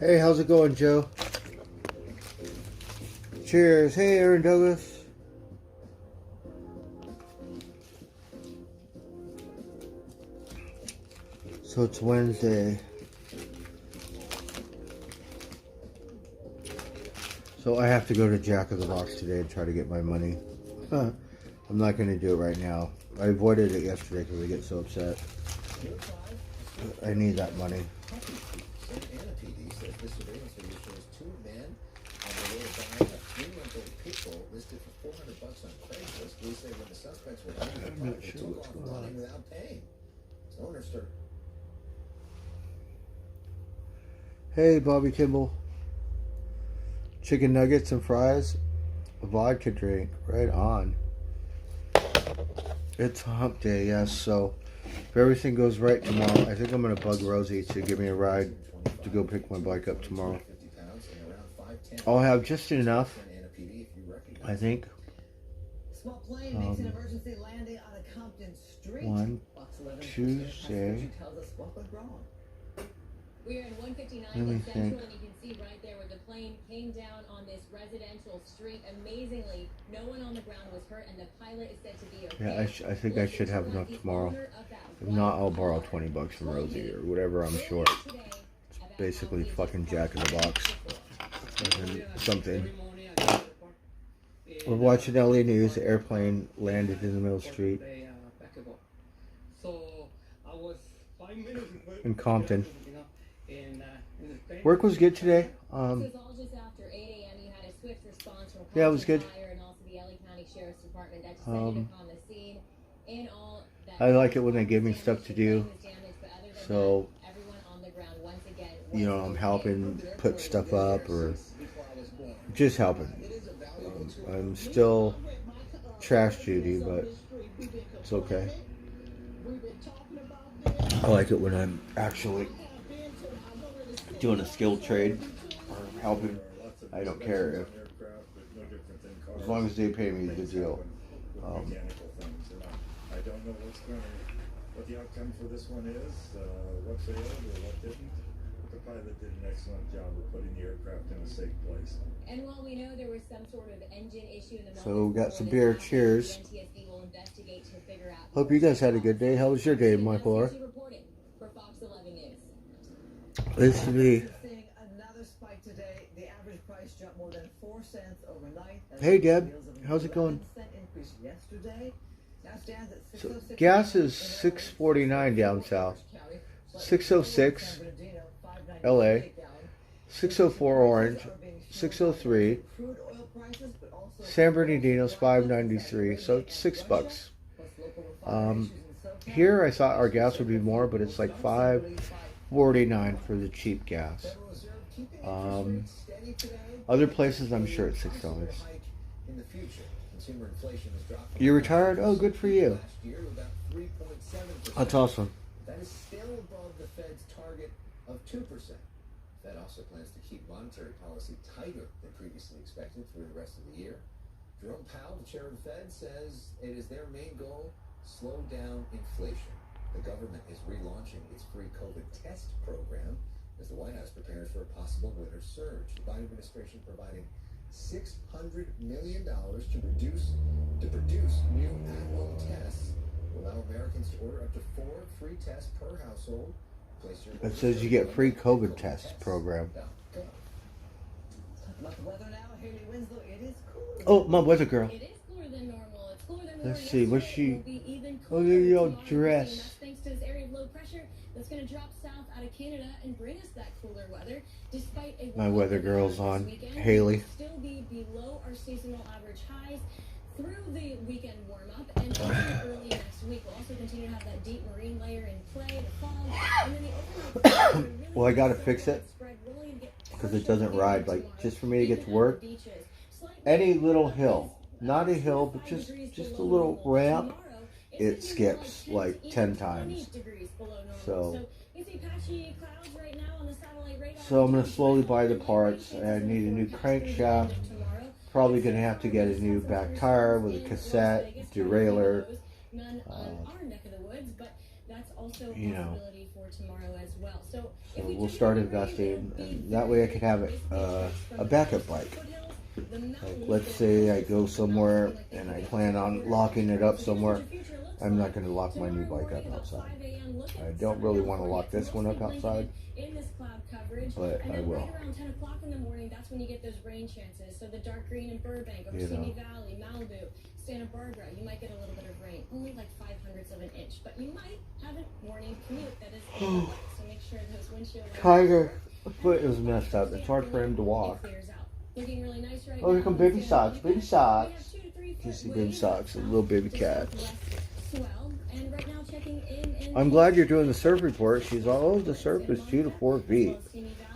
Hey, how's it going, Joe? Cheers. Hey, Aaron Douglas. So it's Wednesday. So I have to go to Jack of the Box today and try to get my money. I'm not going to do it right now. I avoided it yesterday because I get so upset. I need that money. The surveillance video shows two men on the way to buy a 3-month-old pit bull listed for $400 on Craigslist. Police say when the suspects were running the car, they took off running without paying. Its owner started. Hey, Bobby Kimball. Chicken nuggets and fries. A vodka drink. Right on. It's hump day, yes. So if everything goes right tomorrow, I think I'm going to bug Rosie to give me a ride to go pick my bike up tomorrow. I'll have just enough, I think. Small plane makes an emergency landing on a Compton street. 1, 2, say. We are in 159 Let me in Central, think. and you can see right there where the plane came down on this residential street. Amazingly, no one on the ground was hurt, and the pilot is said to be okay. Yeah, I think I should have enough tomorrow. If not, I'll borrow $20 from Rosie or whatever I'm short. It's basically fucking Jack in the Box. And something. We're watching LA News. The airplane landed in the middle of the street in Compton. Work was good today. Yeah, it was good. I like it when they give me stuff to do. So, you know, I'm helping put stuff up or just helping. I'm still trash duty, but it's okay. I like it when I'm actually doing a skilled trade or helping. I don't care as long as they pay me the deal. I don't know what the outcome for this one is, what failed or what didn't. The pilot did an excellent job of putting the aircraft in a safe place. And while we know there was some sort of engine issue in the So we got some beer. Cheers. Hope you guys had a good day. How was your day, Michael? This to be. Hey, Deb. How's it going? So, gas is $6.49 down south. 606 LA. 604 Orange. 603. San Bernardino's $5.93. So it's $6. Here I thought our gas would be more, but it's like $5.49 for the cheap gas. Other places I'm sure it's $6. You retired? Oh, good for you. That's awesome. That is still above the Fed's target of 2%. Fed also plans to keep monetary policy tighter than previously expected through the rest of the year. Jerome Powell, the chair of the Fed, says it is their main goal: slow down inflation. The government is relaunching its free COVID test program as the White House prepares for a possible winter surge. The Biden administration providing $600 million to produce new at-home tests will allow Americans to order up to 4 free tests per household. It says you get free COVID test program. Oh, my weather girl. It is cooler than normal. It's cooler than Let's see, what's she? Look at your dress. That's thanks to this area of low pressure that's going to drop south out of Canada and bring us that cooler weather. Despite a My weather girl's on. Haley. Still be below our seasonal average highs through the weekend warm up, and also early next week we'll also continue to have that deep marine layer in play, the fog, and then the overnight. Well, I gotta fix it because it doesn't ride. Like, just for me to get to work, any little hill, not a hill, but just a little ramp, it skips like 10 times. So I'm gonna slowly buy the parts. I need a new crankshaft. Probably gonna have to get a new back tire with a cassette, derailleur. that's also a You know. possibility for tomorrow as well. So So we'll start investing, and that way I could have a backup bike. Like, let's say I go somewhere and I plan on locking it up somewhere. I'm not going to lock my new bike up outside. I don't really want to lock this one up outside, but I will. Right around 10 o'clock in the morning, that's when you get those rain chances. So the dark green in Burbank, over Simi Valley, Malibu, Santa Barbara, you might get a little bit of rain. Only like 0.05 of an inch, but you might have a morning commute that is a little wet. So make sure those windshield wipers. Tiger, my foot is messed up. It's hard for him to walk. Looking really nice right Oh, here now. come baby socks. Baby socks. We have 2 to 3 foot You see waves baby socks and little baby just cats. less swell. And right now checking in I'm glad you're doing the surf report. She's all, oh, the surf is 2 to 4 feet.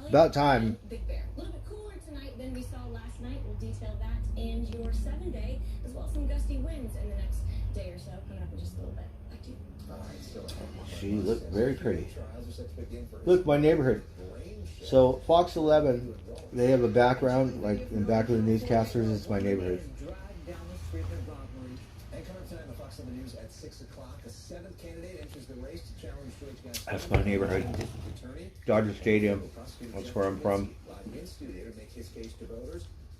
About time. Big Bear. A little bit cooler tonight than we saw last night. We'll detail that in your 7-day, as well as some gusty winds in the next day or so, coming up in just a little bit. Back to you. She looked very pretty. Look, my neighborhood. So Fox 11, they have a background, like in back of the newscasters, it's my neighborhood. That's my neighborhood. Dodger Stadium. That's where I'm from.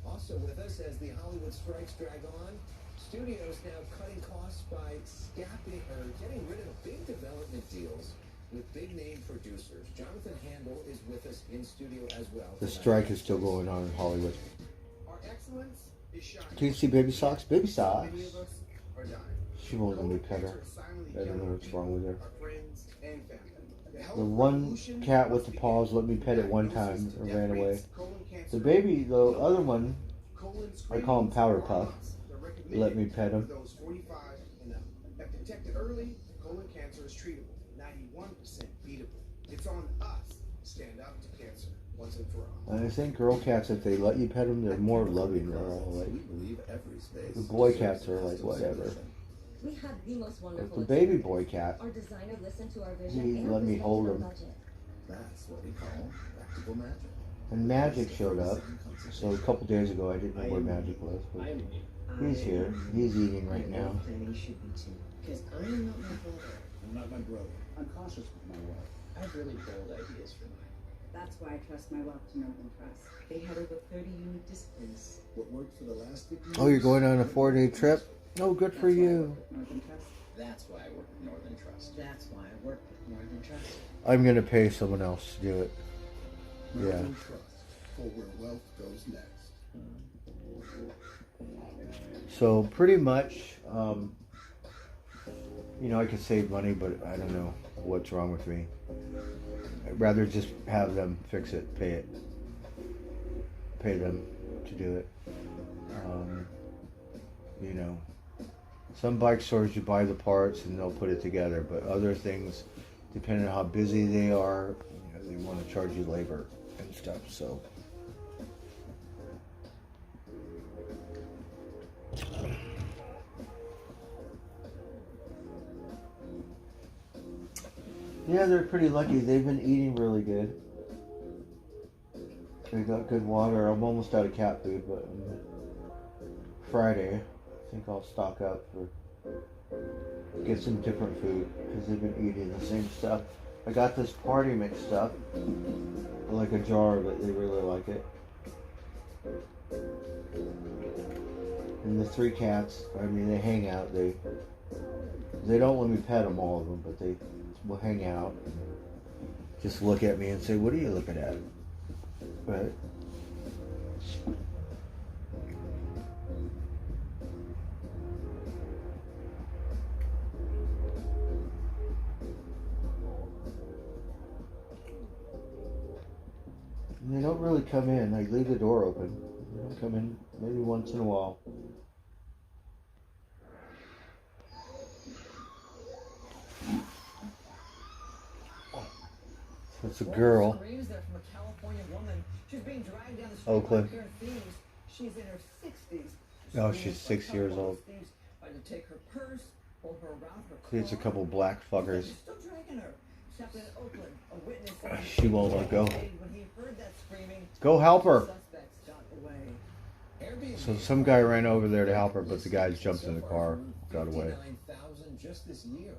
Also with us as the Hollywood strikes drag on, studios now cutting costs by getting rid of big development deals with big name producers. Jonathan Handel is with us in studio as well. The strike is still going on in Hollywood. Our excellence is shining. Can you see baby socks? Baby socks. Many of us are dying. She won't let me pet her. I don't know what's wrong with her. Our friends and family. The one cat with the paws let me pet it one time and ran away. The baby, the other one, I call him Powder Puff, let me pet him. Those 45 and up. If detected early, colon cancer is treatable. 91% beatable. It's on us to stand up to cancer once and for all. I think girl cats, if they let you pet them, they're more loving. They're all like, the boy cats are like whatever. We have the most But wonderful the baby boy cat, Our designer listened to our vision he and let me listened hold to our him. budget. That's what we call practical magic. And Magic showed up. So a couple days ago, I didn't know where Magic was, but he's here. He's eating right now. Planning should be too. Because I am not my father. I'm not my brother. I'm cautious with my wife. I have really bold ideas for mine. That's why I trust my wealth to Northern Trust. They had over 30 unique disciplines. What worked for the last 50 years? Oh, you're going on a 4-day trip? Oh, good for you. Northern Trust. That's why I work with Northern Trust. That's why I work with Northern Trust. I'm going to pay someone else to do it. Yeah. Northern Trust, for where wealth goes next. So pretty much, you know, I could save money, but I don't know what's wrong with me. I'd rather just have them fix it, pay them to do it. You know, some bike stores you buy the parts and they'll put it together, but other things, depending on how busy they are, you know, they want to charge you labor and stuff. So. Yeah, they're pretty lucky. They've been eating really good. They got good water. I'm almost out of cat food, but Friday, I think I'll stock up or get some different food because they've been eating the same stuff. I got this party mix stuff, like a jar of it. They really like it. And the 3 cats, I mean, they hang out. They don't let me pet them, all of them, but they will hang out and just look at me and say, "What are you looking at?" Right? And they don't really come in. I leave the door open. They don't come in maybe once in a while. It's a girl. Screams there from a California woman. She's being dragged down the street Oakland. by a pair of thieves. She's in her 60s. Oh, she's 6 years old. Thieves tried to take her purse, pull her around her car. See, it's a couple black fuckers. They're still dragging her. This happened in Oakland. A witness said She won't let go. when he heard that screaming, Go help her. suspects got away. So some guy ran over there to help her, but the guy jumped in the car, got away. $59,000 just this year.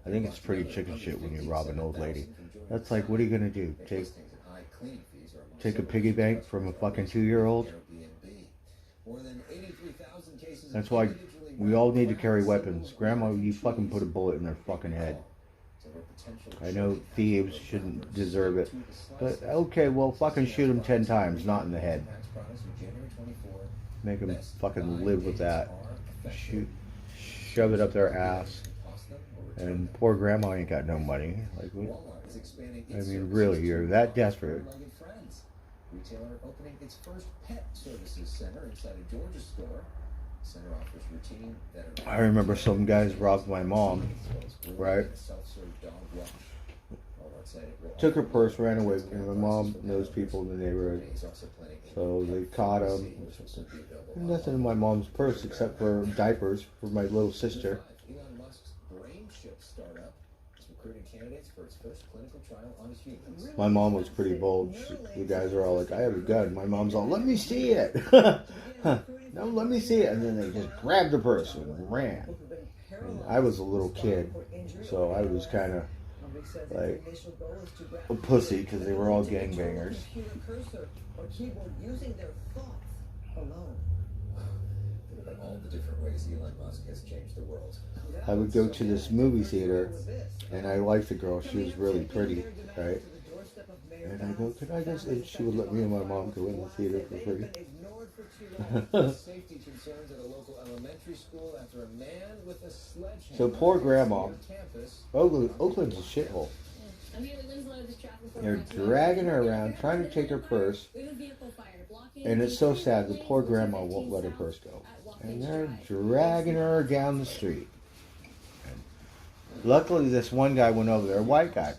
I think it's pretty chicken shit when you rob an old lady. That's like, what are you gonna do? Take a piggy bank from a fucking 2-year-old? That's why we all need to carry weapons. Grandma, you fucking put a bullet in their fucking head. I know thieves shouldn't deserve it, but okay, well, fucking shoot them 10 times, not in the head. Make them fucking live with that. Shove it up their ass. And poor grandma ain't got no money. Like, I mean, really, you're that desperate. Retailer opening its first pet services center inside a Georgia store. Center offers routine veterinary. I remember some guys robbed my mom, right? Took her purse, ran away. And my mom knows people in the neighborhood, so they caught him. Nothing in my mom's purse except for diapers for my little sister. Elon Musk's brain chip startup is recruiting candidates for its first clinical trial on humans. My mom was pretty bold. The guys are all like, I have a gun. My mom's all, let me see it. No, let me see it. And then they just grabbed the purse and ran. And I was a little kid, so I was kind of like a pussy because they were all gangbangers. All the different ways Elon Musk has changed the world. I would go to this movie theater, and I liked the girl. She was really pretty, right? And I go, could I just? And she would let me and my mom go in the theater for free. Safety concerns at a local elementary school after a man with a sledgehammer. So poor grandma. Oakland's a shithole. They're dragging her around, trying to take her purse, and it's so sad. The poor grandma won't let her purse go, and they're dragging her down the street. And luckily, this one guy went over there, a white guy,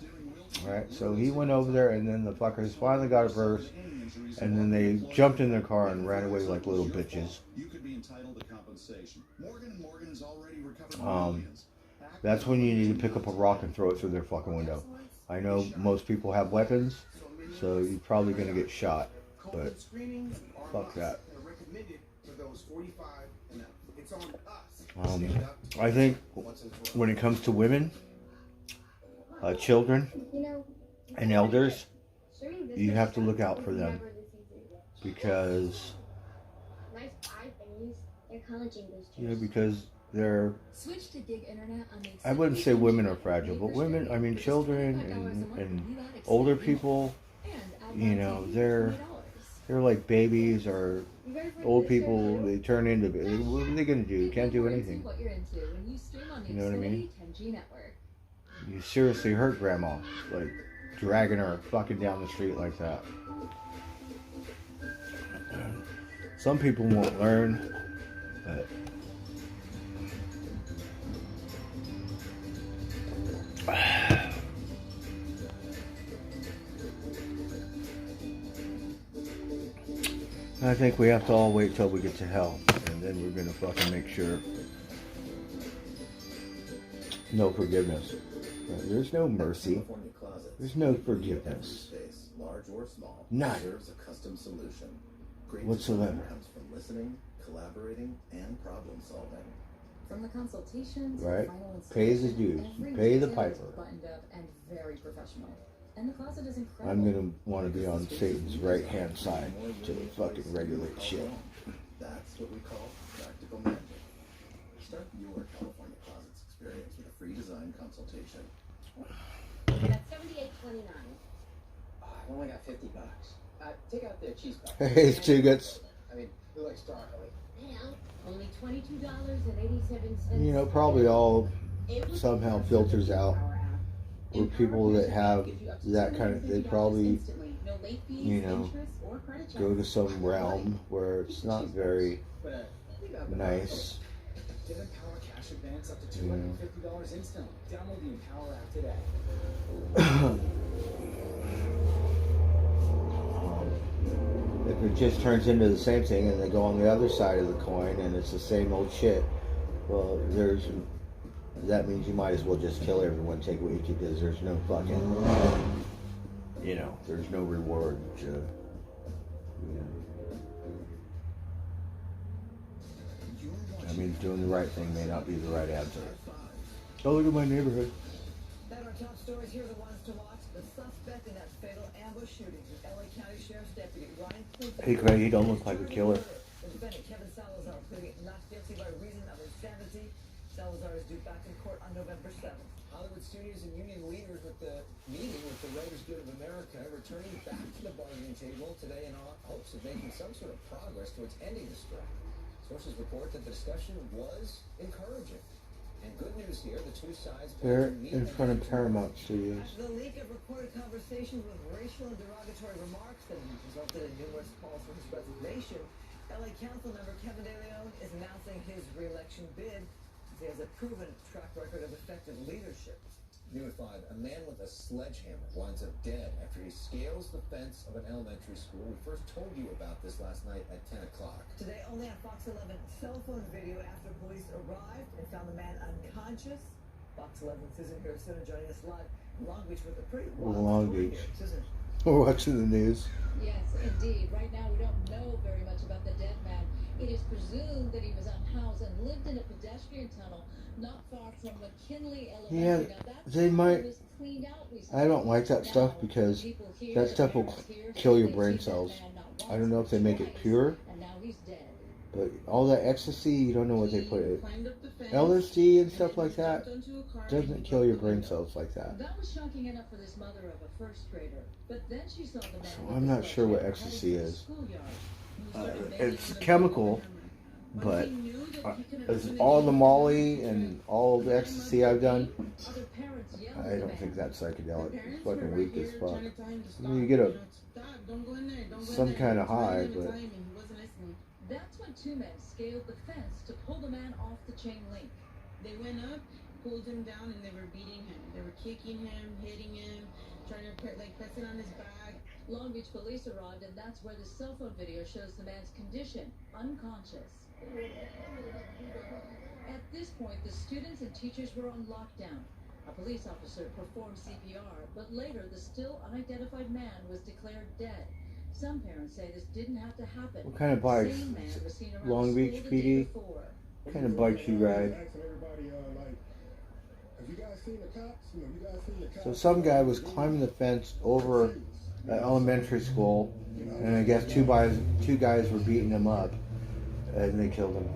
right? So he went over there, and then the fuckers finally got her purse, and then they jumped in their car and ran away like little bitches. That's when you need to pick up a rock and throw it through their fucking window. I know most people have weapons, so you're probably going to get shot, but fuck that. I think when it comes to women, children, and elders, you have to look out for them because because they're, I wouldn't say women are fragile, but women, I mean children and older people, you know, they're like babies or old people. They turn into, what are they going to do? Can't do anything. You know what I mean? You seriously hurt grandma, like dragging her fucking down the street like that. Some people won't learn, but I think we have to all wait till we get to hell, and then we're gonna fucking make sure. No forgiveness. There's no mercy. There's no forgiveness. Large or small, none deserves a custom solution. Great whatsoever. Comes from listening, collaborating, and problem solving. From the consultations, right? Final Pay his dues. Pay the piper. Buttoned up and very professional. And the closet is incredible. I'm gonna want to be on Satan's right hand side to fucking regulate shit. That's what we call practical magic. Start your California Closets experience with a free design consultation. That's $78.29. I've only got $50. Take out the cheese puff. Hey, Chiggets. I mean, who likes broccoli? Only $22.87. You know, probably all somehow filters out. Or people that have that kind of, they probably, you know, go to some realm where it's not very nice. Get Empower cash advance up to $250 instantly. Download the Empower app today. If it just turns into the same thing and they go on the other side of the coin and it's the same old shit, well, that means you might as well just kill everyone, take what you keep, because there's no fucking, you know, there's no reward to, you know. I mean, doing the right thing may not be the right answer. Oh, look at my neighborhood. our top stories, here are the ones to watch. The suspect in that fatal ambush shooting, LA County Sheriff's Deputy Ryan Clinton. Hey, Craig, you don't look like a killer. The defendant, Kevin Salazar, pleading not guilty by reason of insanity. Salazar is due back in court on November 7th. Hollywood studios and union leaders with the meeting with the Writers Guild of America returning back to the bargaining table today in hopes of making some sort of progress towards ending the strike. Sources report that the discussion was encouraging. And good news here, the two sides... They're in front of Paramount Studios. After the leak of recorded conversations with racial and derogatory remarks that resulted in numerous calls for his resignation, LA Council member Kevin De Leon is announcing his re-election bid. He has a proven track record of effective leadership. New at 5, a man with a sledgehammer winds up dead after he scales the fence of an elementary school. We first told you about this last night at 10 o'clock. Today, only on Fox 11 cell phone video after police arrived and found the man unconscious. Fox 11 Susan Harrison joining us live in Long Beach with a pretty wild Long story Beach. here. Susan. We're watching the news. Yes, indeed. Right now, we don't know very much about the dead man. It is presumed that he was unhoused and lived in a pedestrian tunnel not far from McKinley Elementary. Yeah, Now, that they tunnel might. was cleaned out recently. I don't like that stuff because People here, that stuff will parents here, kill your they've brain seen that cells. man not I once, don't know if they make it twice, pure, and now he's dead. but all that ecstasy, you don't know what they put in it. Climbed up the fence, LSD and and stuff then like that jumped onto a car and doesn't he kill broke your the brain window. cells like that. That was shocking enough for this mother of a first grader. But then she saw the man. So with I'm the not sure what sledgehammer ecstasy heading for the is. schoolyard. He started banging It's on the chemical, door. but He knew that he couldn't it's open all it. the Molly and all the ecstasy I've done. Other parents yelled at I the don't man. think that's The psychedelic. It's parents were fucking right weak here as fuck. trying to tell him to I stop, mean, you get a stop, don't go in there, don't go some in there. kind of Trying high, to but time him, he wasn't listening. That's when two men scaled the fence to pull the man off the chain link. They went up, pulled him down, and they were beating him. They were kicking him, hitting him, trying to press it on his back. Long Beach police arrived, and that's where the cell phone video shows the man's condition, unconscious. At this point, the students and teachers were on lockdown. A police officer performed CPR, but later the still unidentified man was declared dead. Some parents say this didn't have to happen. What kind of The bikes? same man was seen around Long school Beach the day PD? before. What kind of bikes you ride? Asking everybody, have you guys seen the cops? You guys seen the So some guy was climbing the fence over an elementary school, and I guess two guys were beating him up, and they killed him.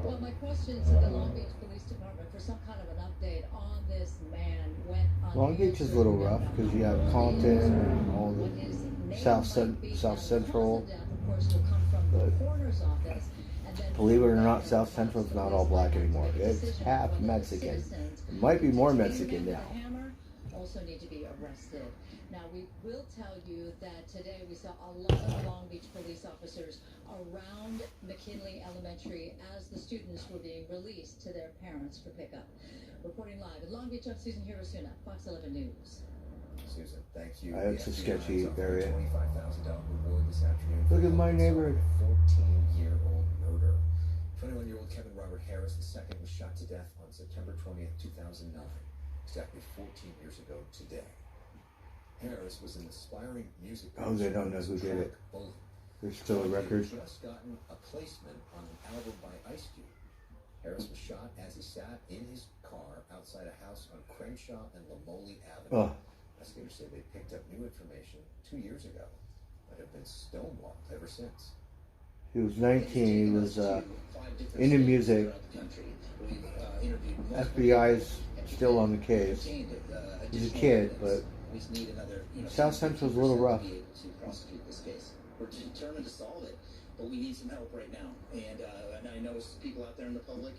Well, my question to the Long Beach Police Department for some kind of an update on this man went on. Long Beach is a little rough because you have Compton and all What his the name South might be. South Now, the Central. cause of death, of course, will come from the But coroner's office, and then believe it or from not, there, South Central is not all black anymore. It's half Mexican. It might be more Mexican now. Hammer also need to be arrested. Now, we will tell you that today we saw a lot of Long Beach police officers around McKinley Elementary as the students were being released to their parents for pickup. Reporting live in Long Beach, I'm Susan Hirosuna, Fox 11 News. Susan, thank you. It's a sketchy area. $25,000 reward this afternoon. Look at my neighborhood. 14-year-old murder. 21-year-old Kevin Robert Harris II was shot to death on September 20th, 2009, exactly 14 years ago today. Harris was an aspiring music Oh, they don't know who did it. There's still a record. He had just gotten a placement on an album by Ice Cube. Harris was shot as he sat in his car outside a house on Crenshaw and Lamoli Avenue. Oh. Investigators say they picked up new information 2 years ago, but have been stonewalled ever since. He was 19. He was into music. FBI's still on the case. He's a kid, but South Central's a little rough. We're determined to solve it, but we need some help right now. And I know people out there in the public.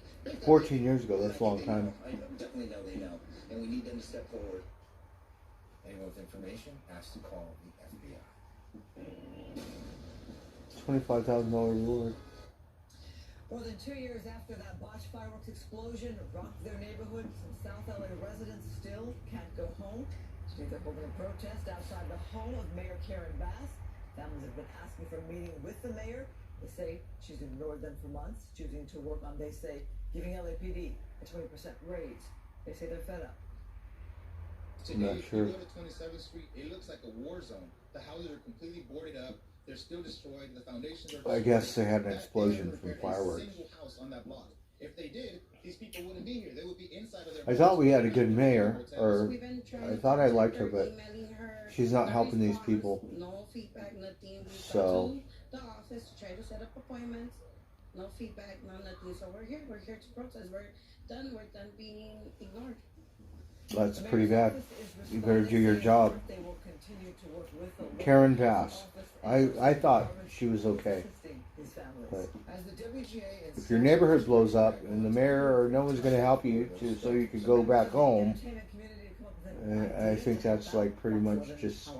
14 years ago, that's a long time. I definitely know they know, and we need them to step forward. Anyone with information asked to call the FBI. $25,000 reward. More than 2 years after that botched fireworks explosion rocked their neighborhood, some South LA residents still can't go home. Today they're holding a protest outside the home of Mayor Karen Bass. Families have been asking for a meeting with the mayor. They say she's ignored them for months, choosing to work on, they say, giving LAPD a 20% raise. They say they're fed up. I'm not sure. If you go to 27th Street, it looks like a war zone. The houses are completely boarded up. They're still destroyed. The foundations are destroyed. I guess they had an That explosion area from repaired fireworks. A single house on that block. If they did, these people wouldn't be here. They would be inside of their I thought we had a good mayor, or I thought I liked her, but she's not helping these people. No feedback, nothing. So The office to try to set up appointments. No feedback, no nothing. So we're here. We're here to protest. We're done. We're done being ignored. that's pretty bad. You better do your job. Karen passed. I thought she was okay. But if your neighborhood blows up and the mayor or no one's going to help you so you can go back home, I think that's like pretty much just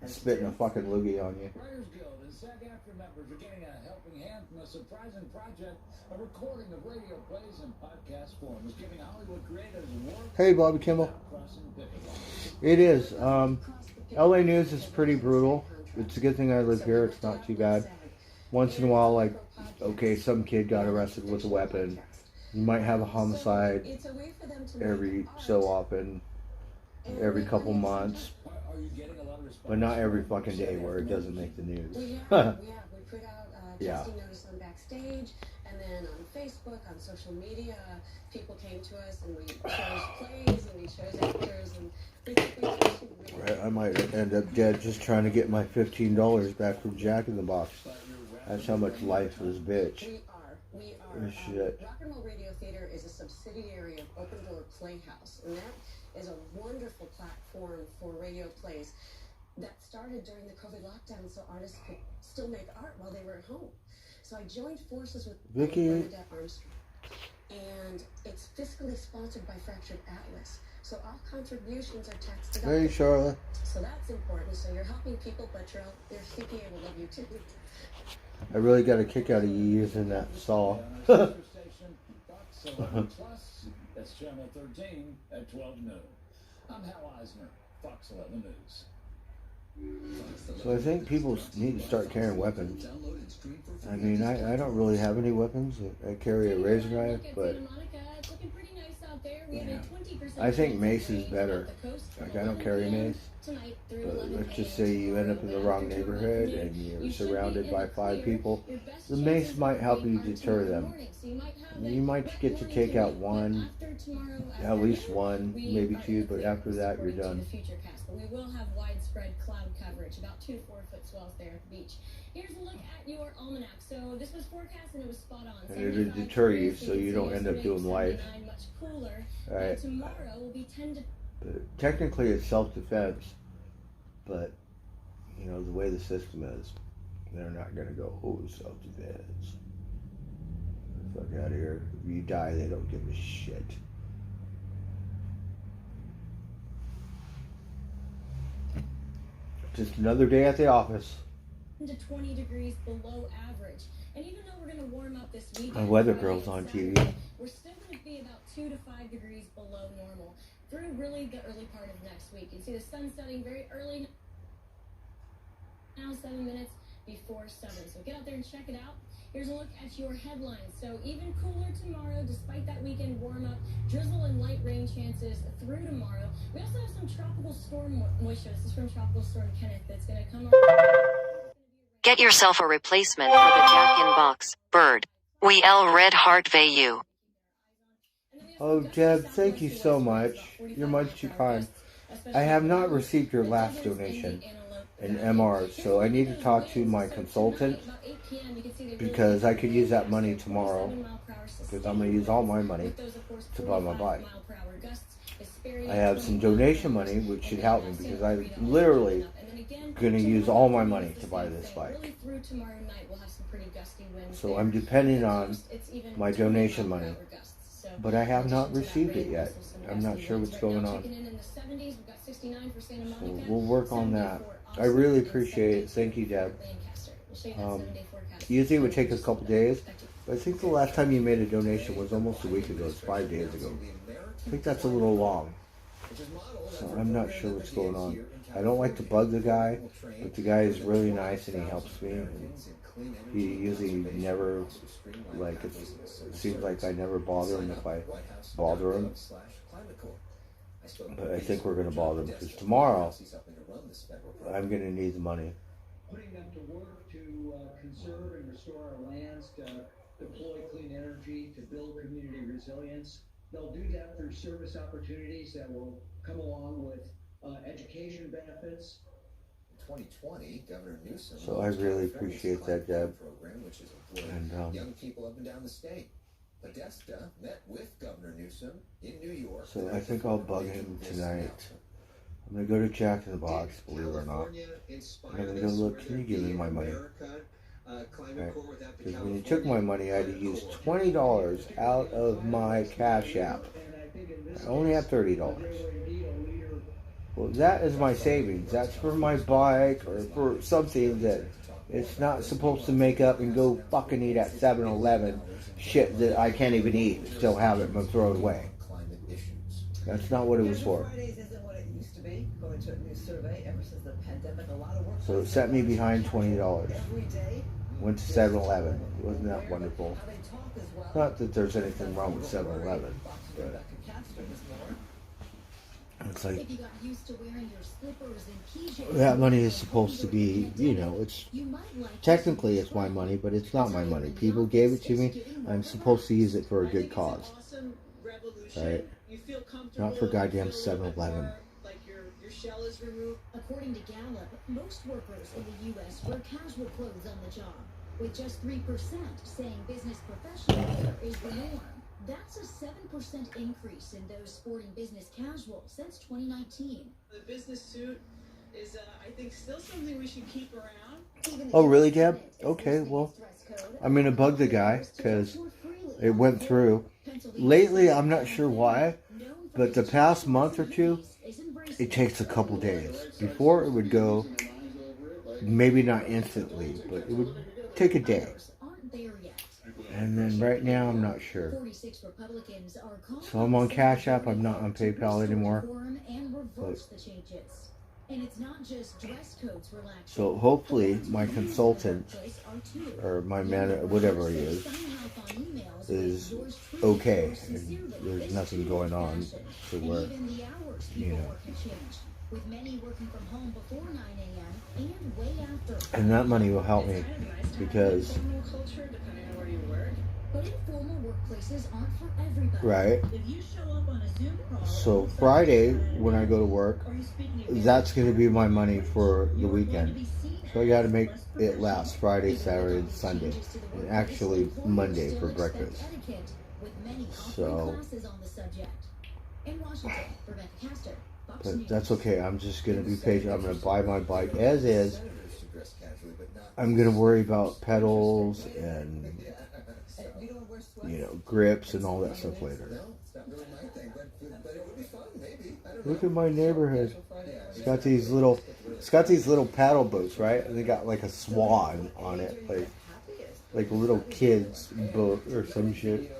spitting a fucking loogie on you. Writers Guild and SAG-AFTRA members are getting a helping hand from a surprising project, a recording of radio plays in podcast form is giving Hollywood creators work. Hey, Bobby Kimball. It is. LA news is pretty brutal. It's a good thing I live here. It's not too bad. Once in a while, like, okay, some kid got arrested with a weapon. You might have a homicide every so often, every couple months, but not every fucking day where it doesn't make the news. We put out testing notice on Backstage, and then on Facebook, on social media, people came to us and we chose plays and we chose actors and I might end up dead just trying to get my $15 back from Jack in the Box. That's how much life is, bitch. We are. Shit. Rock and Roll Radio Theater is a subsidiary of Open Door Playhouse, and that is a wonderful platform for radio plays that started during the COVID lockdown so artists could still make art while they were at home. So I joined forces with Bernadette Armstrong, and it's fiscally sponsored by Fractured Atlas. So all contributions are tax deductible. Hey, Charlotte. So that's important. So you're helping people, but your CPA will love you too. I really got a kick out of you using that saw. Plus, that's Channel 13 at 12 noon. I'm Hal Eisner, Fox 11 News. So I think people need to start carrying weapons. I mean, I don't really have any weapons. I carry a razor knife, but yeah. I think mace is better. Like, I don't carry mace. But let's just say you end up in the wrong neighborhood and you're surrounded by 5 people. The mace might help you deter them. You might get to take out one, at least one, maybe 2, but after that you're done. We will have widespread cloud coverage, about 2 to 4 foot swells there at the beach. Here's a look at your almanac. So this was forecast and it was spot on. And it'll deter you so you don't end up doing life. Much cooler. Alright. Tomorrow will be 10 to... But technically it's self-defense, but you know the way the system is, they're not gonna go, oh, self-defense. Fuck out of here. If you die, they don't give a shit. Just another day at the office. To 20 degrees below average. And even though we're going to warm up this weekend, My weather girl's on TV. We're still going to be about 2 to 5 degrees below normal through really the early part of next week. You can see the sun setting very early, now 7 minutes before 7. So get out there and check it out. Here's a look at your headlines. So even cooler tomorrow, despite that weekend warm up, drizzle and light rain chances through tomorrow. We also have some tropical storm moisture. This is from Tropical Storm Kenneth that's going to come up. Get yourself a replacement for the Jack-in-Box bird. We L Red Heart Vayu. Oh, Deb, thank you so much. You're much too kind. I have not received your last donation in MRs, so I need to talk to my consultant because I could use that money tomorrow because I'm going to use all my money to buy my bike. I have some donation money which should help me because I'm literally going to use all my money to buy this bike. So I'm depending on my donation money, but I have not received it yet. I'm not sure what's going on. So we'll work on that. I really appreciate it. Thank you, Deb. Usually it would take a couple days, but I think the last time you made a donation was almost a week ago. It's 5 days ago. I think that's a little long. So I'm not sure what's going on. I don't like to bug the guy, but the guy is really nice and he helps me. And he usually never, like, it seems like I never bother him if I bother him. But I think we're going to bother him because tomorrow I'm going to need the money. Putting them to work to conserve and restore our lands, to deploy clean energy to build community resilience. They'll do that through service opportunities that will come along with education benefits. In 2020, Governor Newsom So I really appreciate that, Deb. program, which has employed And young people up and down the state. Podesta met with Governor Newsom in New York. so I think I'll bug him tonight. I'm gonna go to Jack in the Box, believe it or not. And I'm gonna go look, can you give me my money? Right. Because when you took my money, I had to use $20 out of my Cash App. I only have $30. Well, that is my savings. That's for my bike or for something that it's not supposed to make up and go fucking eat at 7-Eleven shit that I can't even eat. Still have it but throw it away. That's not what it was for. So it set me behind $20. Went to 7-Eleven. Wasn't that wonderful? Not that there's anything wrong with 7-Eleven, but it's like that money is supposed to be, it's technically it's my money, but it's not my money. People gave it to me. I'm supposed to use it for a good cause, right? Not for goddamn 7-Eleven. Your shell is removed. According to Gallup, most workers in the U.S. wear casual clothes on the job, with just 3% saying business professional wear is the norm. That's a 7% increase in those sporting business casual since 2019. The business suit is, I think, still something we should keep around. Oh, really, Deb? Okay, well, I'm going to bug the guy because it went through. Lately, I'm not sure why, but the past month or two, it takes a couple days. Before, it would go, maybe not instantly, but it would take a day. And then right now, I'm not sure. So I'm on Cash App. I'm not on PayPal anymore. But, so hopefully, my consultant, or my man, whatever he is okay. And there's nothing going on to where, With many working from home before 9 a.m. and way after. And that money will help me because. But informal workplaces aren't for everybody. Right. If you show up on a Zoom call, so Friday, when I go to work, that's going to be my money for the weekend. So I got to make it last Friday, Saturday, and Sunday. And actually Monday for breakfast. So. But that's okay. I'm just going to be patient. I'm going to buy my bike as is. I'm going to worry about pedals and, grips and all that stuff later. Look at my neighborhood. It's got these little paddle boats, right? And they got like a swan on it, like a little kid's boat or some shit.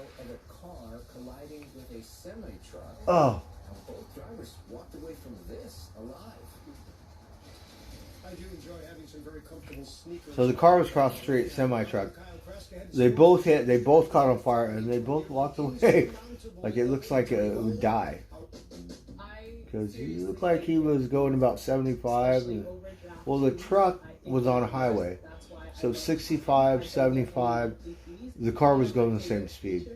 Oh. Both drivers walked away from this alive. I do enjoy having some very comfortable sneakers. So the car was across the street, semi-truck. They both caught on fire, and they both walked away. Like it looks like it would die. Because he looked like he was going about 75. Well, the truck was on a highway. So 65, 75. The car was going the same speed.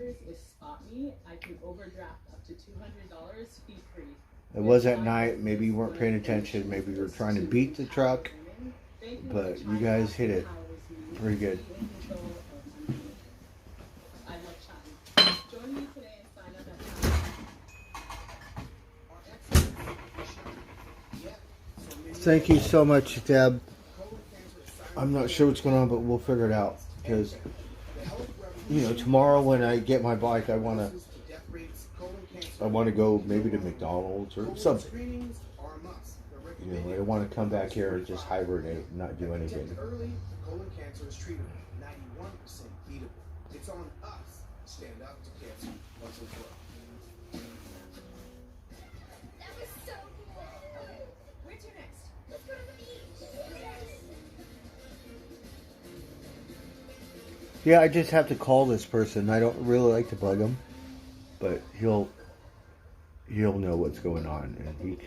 It was at night. Maybe you weren't paying attention. Maybe you were trying to beat the truck. But you guys hit it pretty good. Thank you so much, Deb. I'm not sure what's going on, but we'll figure it out. Because, tomorrow when I get my bike, I want to go maybe to McDonald's or something. I don't want to come back here and just hibernate and not do anything. Early, colon cancer is treatable, 91% beatable. It's on us. Stand up to cancer once and for all. That was so cool. Okay, where to next? Let's go to the beach. Yeah, I just have to call this person. I don't really like to bug him, but he'll know what's going on, and he,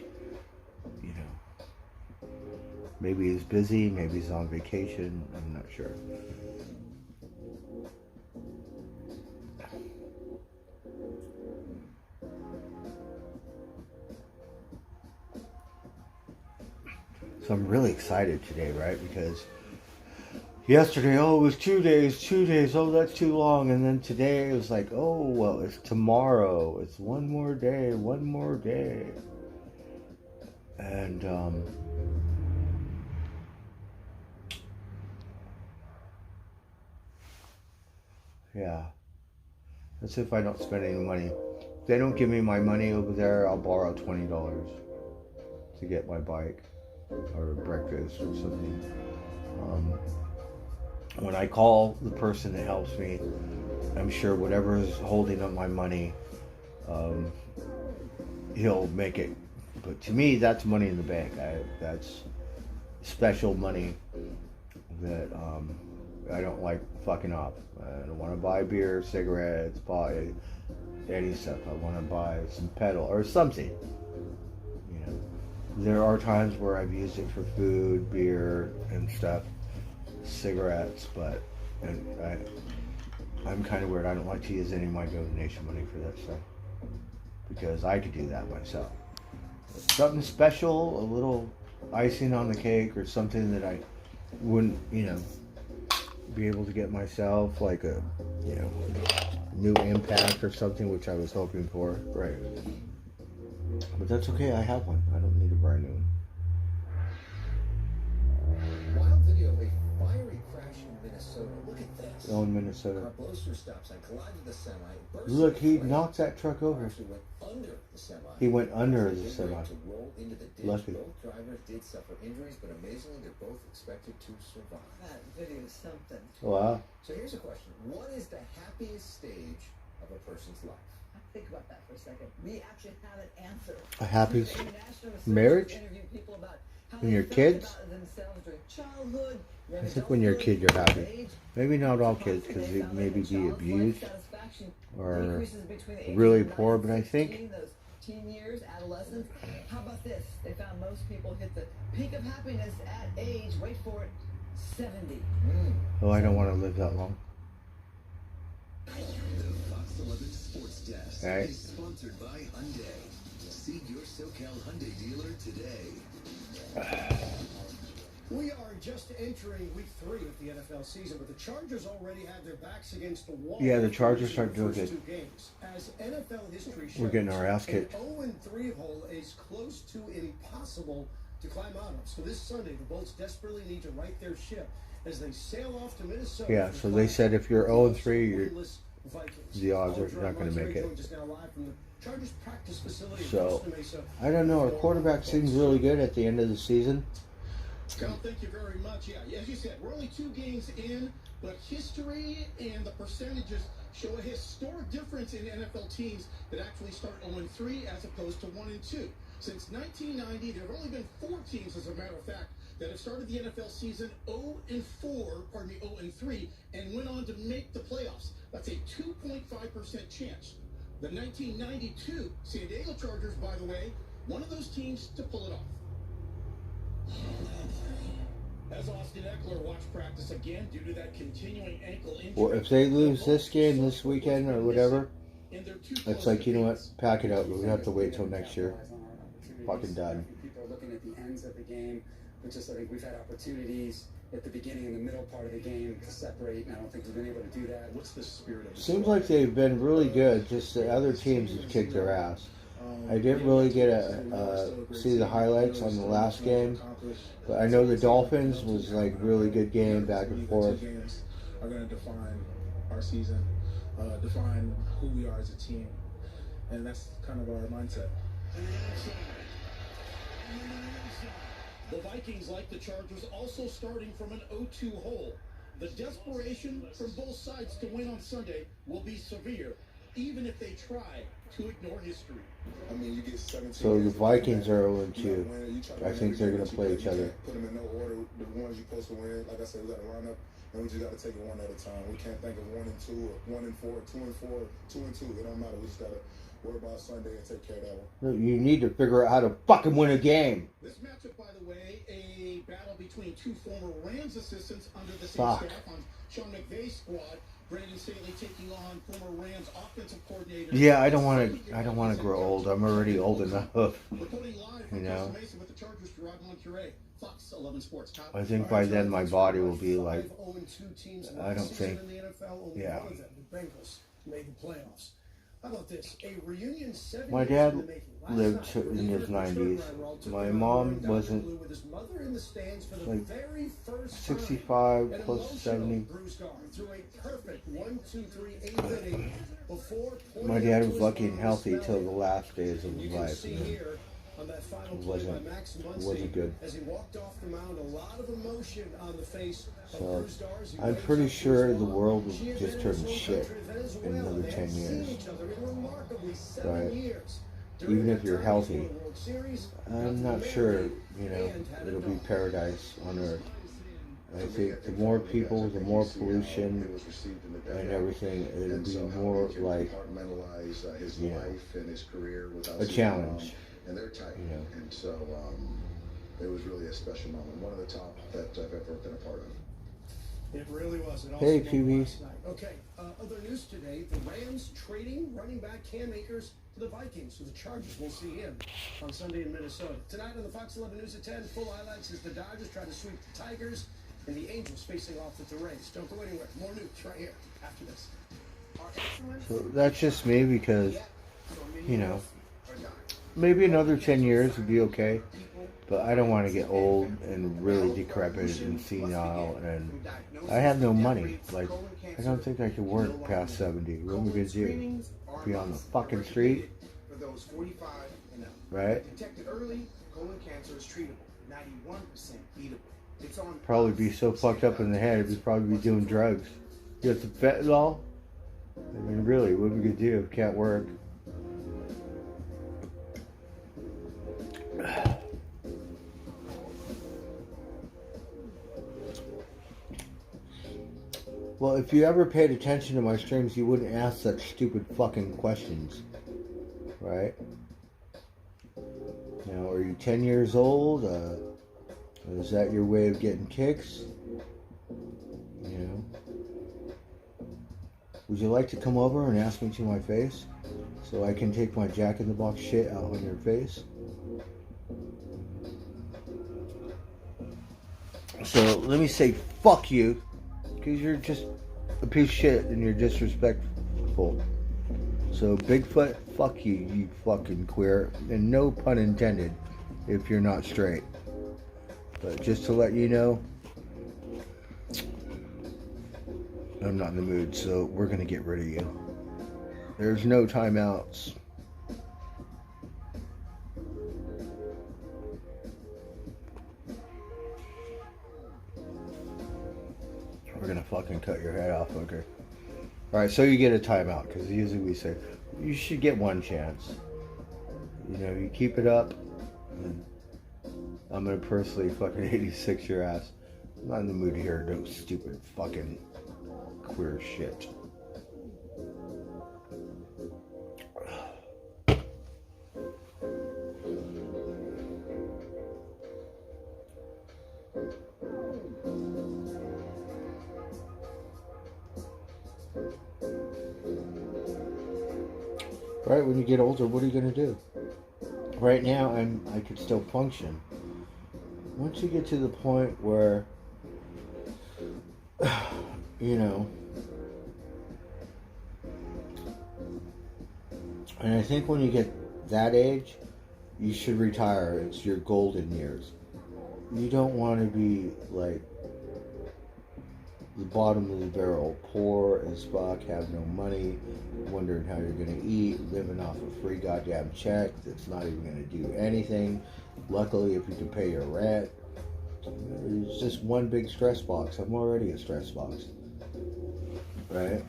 maybe he's busy, maybe he's on vacation. I'm not sure. So I'm really excited today, right? Because yesterday, oh, it was 2 days, oh, that's too long. And then today it was like, oh, well, it's tomorrow. It's one more day. And, yeah. That's if I don't spend any money. If they don't give me my money over there, I'll borrow $20 to get my bike or breakfast or something. When I call the person that helps me, I'm sure whatever is holding up my money, he'll make it. But to me, that's money in the bank. That's special money that I don't like fucking up. I don't want to buy beer, cigarettes, buy any stuff. I want to buy some pedal or something. You know, there are times where I've used it for food, beer, and stuff, cigarettes, but I'm kind of weird. I don't like to use any of my donation money for that stuff because I could do that myself. Something special, a little icing on the cake, or something that I wouldn't, be able to get myself, like a, new impact or something, which I was hoping for. Right. But that's okay. I have one. I don't need a brand new one. Wild video of a fiery crash in Minnesota. Look at this. Oh, in Minnesota. Car blows through stop sign, collided with the semi. Look, he knocked that truck over. Went under the semi. He went under the semi. To roll into the ditch. Lucky. Both drivers did suffer injuries, but amazingly, they're both expected to survive. That video is something. Wow. So here's a question: what is the happiest stage of a person's life? Think about that for a second. We actually have an answer. A happy marriage? When you're kids? I think when you're a kid, you're happy. Maybe not all kids, because they maybe be abused or really poor, but I think... Teen years, adolescence. How about this? They found most people hit the peak of happiness at age, wait for it, 70. Oh, I don't want to live that long. The Fox 11 Sports Desk is sponsored by Hyundai. See your SoCal Hyundai dealer today. We are just entering week 3 of the NFL season, but the Chargers already have their backs against the wall. Yeah, the Chargers start doing good. As NFL history shows, we're getting our ass kicked. An 0-3 hole is close to impossible to climb out of. So this Sunday, the Bolts desperately need to right their ship as they sail off to Minnesota. Yeah, so they said if you're 0-3, the odds are not going to make it. So, I don't know. Our quarterback seems really good at the end of the season. Cal, thank you very much. Yeah, as you said, we're only 2 games in, but history and the percentages show a historic difference in NFL teams that actually start 0-3 as opposed to 1-2. Since 1990, there have only been 4 teams, as a matter of fact, that have started the NFL season 0-3, and went on to make the playoffs. That's a 2.5% chance. The 1992 San Diego Chargers, by the way, one of those teams to pull it off. As Austin Eckler watched practice again due to that continuing ankle injury. Well, if they lose this game this weekend or whatever, it's like, you know what, pack it up. We have to wait till next year. Fucking done. People are looking at the ends of the game. I think we've had opportunities at the beginning and the middle part of the game to separate, and I don't think we've been able to do that. What's the spirit of it? Seems like they've been really good. Just the other teams have kicked their ass. I didn't really get see the highlights on the last game, but I know the Dolphins was like really good game, back and forth. Games are going to define our season, define who we are as a team, and that's kind of our mindset. The Vikings, like the Chargers, also starting from an 0-2 hole. The desperation from both sides to win on Sunday will be severe, even if they try to ignore history. I mean, you get 17. So the Vikings are 0-2. I think they're going to play each other. Put them in no order. The ones you're supposed to win. Like I said, we got to line up, and we just got to take it one at a time. We can't think of 1-2 or 1-4, 2-4, 2-2. It don't matter. We just got to worry about Sunday and take care of that one. You need to figure out how to fucking win a game. This matchup, by the way, a battle battle between two former Rams assistants under the same Fuck. staff on Sean McVay's squad. Brandon Staley taking on former Rams offensive coordinator. Yeah, I don't want to grow old. I'm already old enough. You know. I think by then my body will be like. I don't think. Yeah. Made the playoffs. How about this? A reunion 7 My years dad in the making. Last lived night, in his Rangers return 90s. rival took My their mom Down wasn't Blue with his mother in the stands for the like very first 65 time. An plus emotional 70. Bruce Garr threw a perfect 1-2-3 eighth inning before My dad was lucky and healthy till the last days of his you can life. see And here on that final it play by wasn't, Max it Muncy wasn't good. as he walked off the mound, a lot of emotion on the face of So Bruce Garr as he I'm waves pretty up to sure his the mom. world will She had just been in turn his home shit country, in Venezuela. another They 10 had seen years. each other in remarkably 7 Right. years. Even if you're During that time, healthy, he won a World Series, I'm got not married, sure, you know, and had a it'll be daughter. paradise on earth. I think the more people, the more pollution and everything, it'll be more like, you know, a challenge, and they're tight. you know. And so it was really a special moment, one of the top that I've ever been a part of. It really was. It Hey, also PB. last night. Okay, other news today, the Rams trading running back Cam Akers to the Vikings, so the Chargers will see him on Sunday in Minnesota. Tonight on the Fox 11 News at 10, full highlights as the Dodgers try to sweep the Tigers and the Angels facing off with the Rays. Don't go anywhere. More news right here after this. So that's just me because, you know, maybe another 10 years would be okay. But I don't want to get old and really decrepit and senile, and I have no money. Like, I don't think I could work past 70. What am I going to do? Be on the fucking street? For those 45 and up. Right? Detected early, colon cancer is treatable. 91% beatable. It's on Probably be so fucked up in the head, we'd probably be doing drugs. You have to fentanyl? I mean, really, what are we going to do if we can't work? Well, if you ever paid attention to my streams, you wouldn't ask such stupid fucking questions. Right? Now, are you 10 years old? Is that your way of getting kicks? You know? Would you like to come over and ask me to my face? So I can take my jack-in-the-box shit out on your face? So, let me say fuck you. Because you're just a piece of shit and you're disrespectful. So Bigfoot, fuck you, you fucking queer. And no pun intended if you're not straight. But just to let you know, I'm not in the mood, so we're going to get rid of you. There's no timeouts. We're gonna fucking cut your head off, okay? Alright, so you get a timeout, because usually we say, you should get one chance. You know, you keep it up, and I'm gonna personally fucking 86 your ass. I'm not in the mood to hear no stupid fucking queer shit. Right, when you get older, what are you going to do? Right now, I can still function. Once you get to the point where, you know, and I think when you get that age, you should retire. It's your golden years. You don't want to be like the bottom of the barrel, poor as fuck, have no money, wondering how you're going to eat, living off a free goddamn check that's not even going to do anything. Luckily, if you can pay your rent, it's just one big stress box. I'm already a stress box. Right?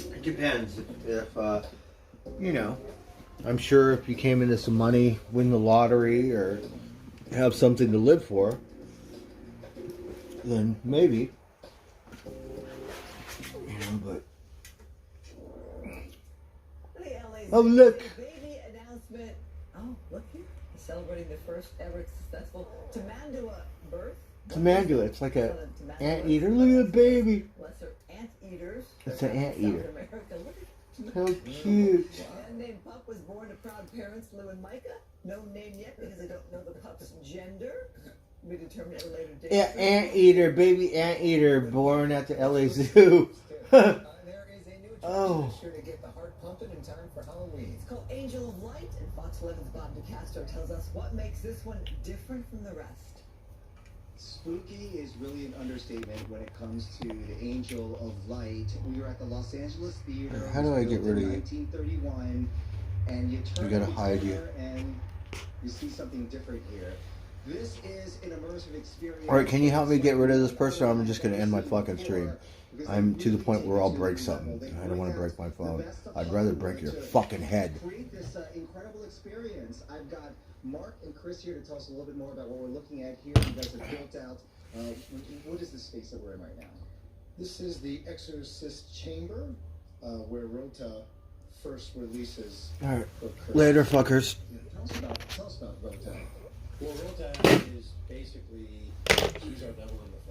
It depends if you know, I'm sure if you came into some money, win the lottery, or have something to live for, then maybe. You know, but Oh, look. Baby announcement. Oh, look here. Celebrating the first ever successful Tamandua birth. Tamandua. It's like a anteater. Look at the baby. Lesser anteaters. It's an anteater. South America. Look at How cute. The unnamed pup was born to proud parents, Lou and Micah. No name yet because they don't know the pup's gender. We determine at a later date. Yeah, anteater, baby anteater, born at the LA Zoo. There is a new Oh. attraction sure to get the heart pumping in time for Halloween. It's called Angel of Light, and Fox 11's Bob DeCastro tells us what makes this one different from the rest. Spooky is really an understatement when it comes to the Angel of Light. We were at the Los Angeles Theater. How do I get rid of you? 1931, and you turn gotta the hide you. corner and you see something different here. This is an immersive experience. Alright, can you help me get rid of this person? Or I'm just going to end my fucking stream. I'm to the point where I'll break something. I don't want to break my phone. I'd rather break your fucking head. Create this incredible experience. I've got Mark and Chris here to tell us a little bit more about what we're looking at here. You guys have built out. What is the space that we're in right now? This is the Exorcist Chamber, where Rota first releases. Alright, later, fuckers. Tell us about Rota. Well, Rota is basically, she's our devil in the